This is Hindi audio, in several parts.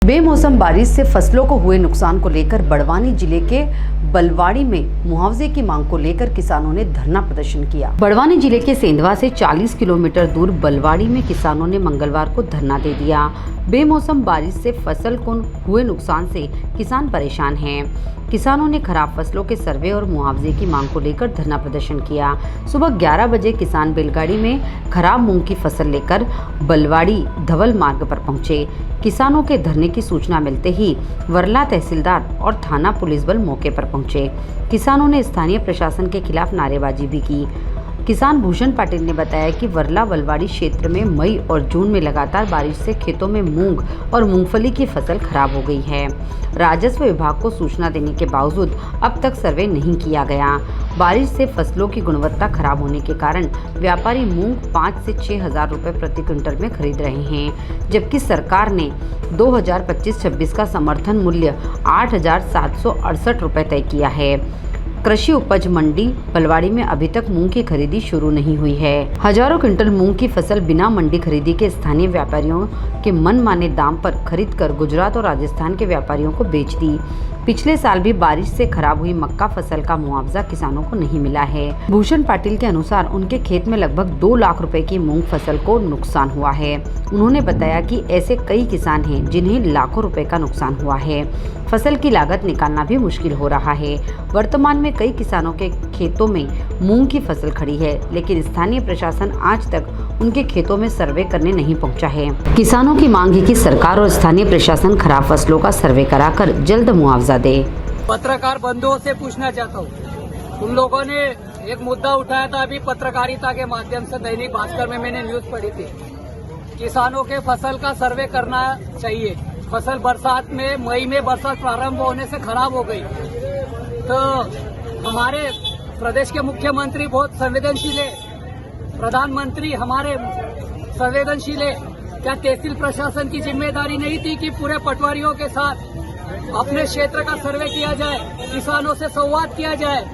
बेमौसम बारिश से फसलों को हुए नुकसान को लेकर बड़वानी जिले के बलवाड़ी में मुआवजे की मांग को लेकर किसानों ने धरना प्रदर्शन किया। बड़वानी जिले के सेंधवा से 40 किलोमीटर दूर बलवाड़ी में किसानों ने मंगलवार को धरना दे दिया। बेमौसम बारिश से फसल को हुए नुकसान से किसान परेशान हैं। किसानों ने खराब फसलों के सर्वे और मुआवजे की मांग को लेकर धरना प्रदर्शन किया। सुबह 11 बजे किसान बैलगाड़ी में खराब मूंग की फसल लेकर बलवाड़ी धवल मार्ग पर पहुंचे। किसानों के धरने की सूचना मिलते ही वर्ला तहसीलदार और थाना पुलिस बल मौके पर पहुंचे। किसानों ने स्थानीय प्रशासन के खिलाफ नारेबाजी भी की। किसान भूषण पाटिल ने बताया कि वर्ला बलवाड़ी क्षेत्र में मई और जून में लगातार बारिश से खेतों में मूंग और मूंगफली की फसल खराब हो गई है। राजस्व विभाग को सूचना देने के बावजूद अब तक सर्वे नहीं किया गया। बारिश से फसलों की गुणवत्ता खराब होने के कारण व्यापारी मूंग 5 से 6 हज़ार रुपये प्रति क्विंटल में खरीद रहे हैं, जबकि सरकार ने 2025-26 का समर्थन मूल्य 8,768 रुपये तय किया है। कृषि उपज मंडी बलवाड़ी में अभी तक मूंग की खरीदी शुरू नहीं हुई है। हजारों क्विंटल मूंग की फसल बिना मंडी खरीदी के स्थानीय व्यापारियों के मनमाने दाम पर खरीदकर गुजरात और राजस्थान के व्यापारियों को बेच दी। पिछले साल भी बारिश से खराब हुई मक्का फसल का मुआवजा किसानों को नहीं मिला है। भूषण पाटिल के अनुसार उनके खेत में लगभग 2 लाख रुपए की मूंग फसल को नुकसान हुआ है। उन्होंने बताया कि ऐसे कई किसान हैं जिन्हें लाखों रुपए का नुकसान हुआ है। फसल की लागत निकालना भी मुश्किल हो रहा है। वर्तमान में कई किसानों के खेतों में मूंग की फसल खड़ी है, लेकिन स्थानीय प्रशासन आज तक उनके खेतों में सर्वे करने नहीं पहुंचा है। किसानों की मांग है कि सरकार और स्थानीय प्रशासन खराब फसलों का सर्वे कराकर जल्द मुआवजा दे। पत्रकार बंधुओं से पूछना चाहता हूँ, तुम लोगों ने एक मुद्दा उठाया था अभी पत्रकारिता के माध्यम से, दैनिक भास्कर में मैंने न्यूज पढ़ी थी। किसानों के फसल का सर्वे करना चाहिए। फसल बरसात में मई में बरसात प्रारंभ होने से खराब हो गई, तो हमारे प्रदेश के मुख्यमंत्री बहुत संवेदनशील है, प्रधानमंत्री हमारे संवेदनशील है। क्या तहसील प्रशासन की जिम्मेदारी नहीं थी कि पूरे पटवारियों के साथ अपने क्षेत्र का सर्वे किया जाए, किसानों से संवाद किया जाए?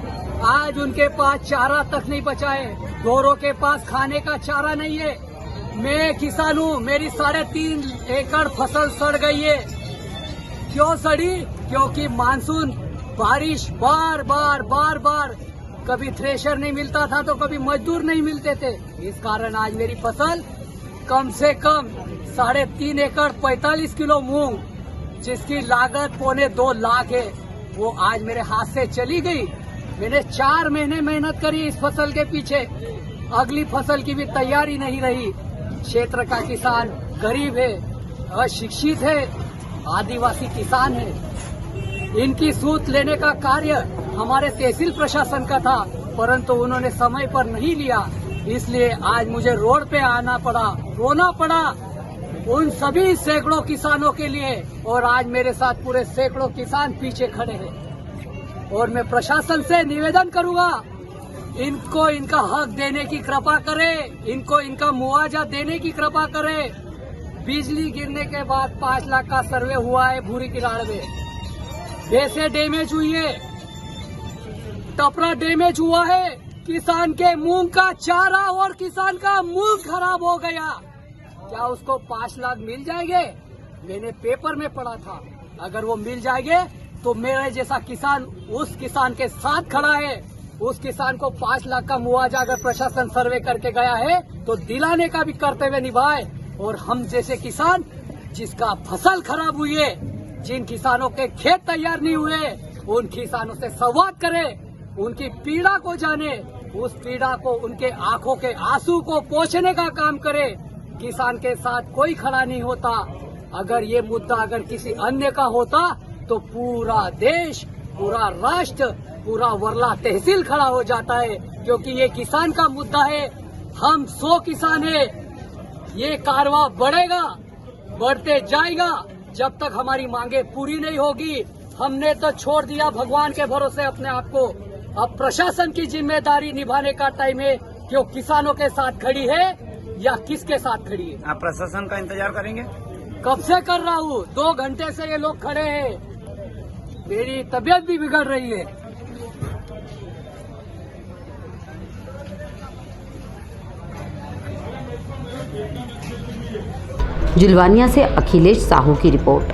आज उनके पास चारा तक नहीं बचा है, गोरों के पास खाने का चारा नहीं है। मैं किसान हूँ, मेरी 3.5 एकड़ फसल सड़ गई है। क्यों सड़ी? क्योंकि मानसून बारिश बार बार कभी थ्रेशर नहीं मिलता था तो कभी मजदूर नहीं मिलते थे। इस कारण आज मेरी फसल कम से कम 3.5 एकड़ 45 किलो मूंग, जिसकी लागत 2.25 लाख है, वो आज मेरे हाथ से चली गई। मैंने 4 महीने मेहनत करी इस फसल के पीछे, अगली फसल की भी तैयारी नहीं रही। क्षेत्र का किसान गरीब है, अशिक्षित है, आदिवासी किसान है। इनकी सूत लेने का कार्य हमारे तहसील प्रशासन का था, परंतु उन्होंने समय पर नहीं लिया। इसलिए आज मुझे रोड पे आना पड़ा, रोना पड़ा उन सभी सैकड़ों किसानों के लिए, और आज मेरे साथ पूरे सैकड़ों किसान पीछे खड़े हैं। और मैं प्रशासन से निवेदन करूंगा, इनको इनका हक देने की कृपा करे, इनको इनका मुआवजा देने की कृपा करे। बिजली गिरने के बाद 5 लाख का सर्वे हुआ है भूरी किराड़ में, भैंसे डैमेज हुई है, टपरा डैमेज हुआ है, किसान के मूंग का चारा और किसान का मूंग खराब हो गया। क्या उसको 5 लाख मिल जाएंगे? मैंने पेपर में पढ़ा था, अगर वो मिल जाएंगे तो मेरे जैसा किसान उस किसान के साथ खड़ा है। उस किसान को 5 लाख का मुआवजा अगर प्रशासन सर्वे करके गया है तो दिलाने का भी कर्तव्य निभाए। और हम जैसे किसान जिसका फसल खराब हुई है, जिन किसानों के खेत तैयार नहीं हुए, उन किसानों से संवाद करे, उनकी पीड़ा को जाने, उस पीड़ा को, उनके आंखों के आंसू को पोंछने का काम करे। किसान के साथ कोई खड़ा नहीं होता। अगर ये मुद्दा अगर किसी अन्य का होता तो पूरा देश, पूरा राष्ट्र, पूरा वर्ला तहसील खड़ा हो जाता है, क्योंकि ये किसान का मुद्दा है। हम 100 किसान हैं, ये कारवां बढ़ेगा, बढ़ते जाएगा जब तक हमारी मांगे पूरी नहीं होगी। हमने तो छोड़ दिया भगवान के भरोसे अपने आप को। अब प्रशासन की जिम्मेदारी निभाने का टाइम है कि वो किसानों के साथ खड़ी है या किसके साथ खड़ी है। आप प्रशासन का इंतजार करेंगे? कब से कर रहा हूँ, 2 घंटे से ये लोग खड़े हैं, मेरी तबीयत भी बिगड़ रही है। जुलवानिया से अखिलेश साहू की रिपोर्ट।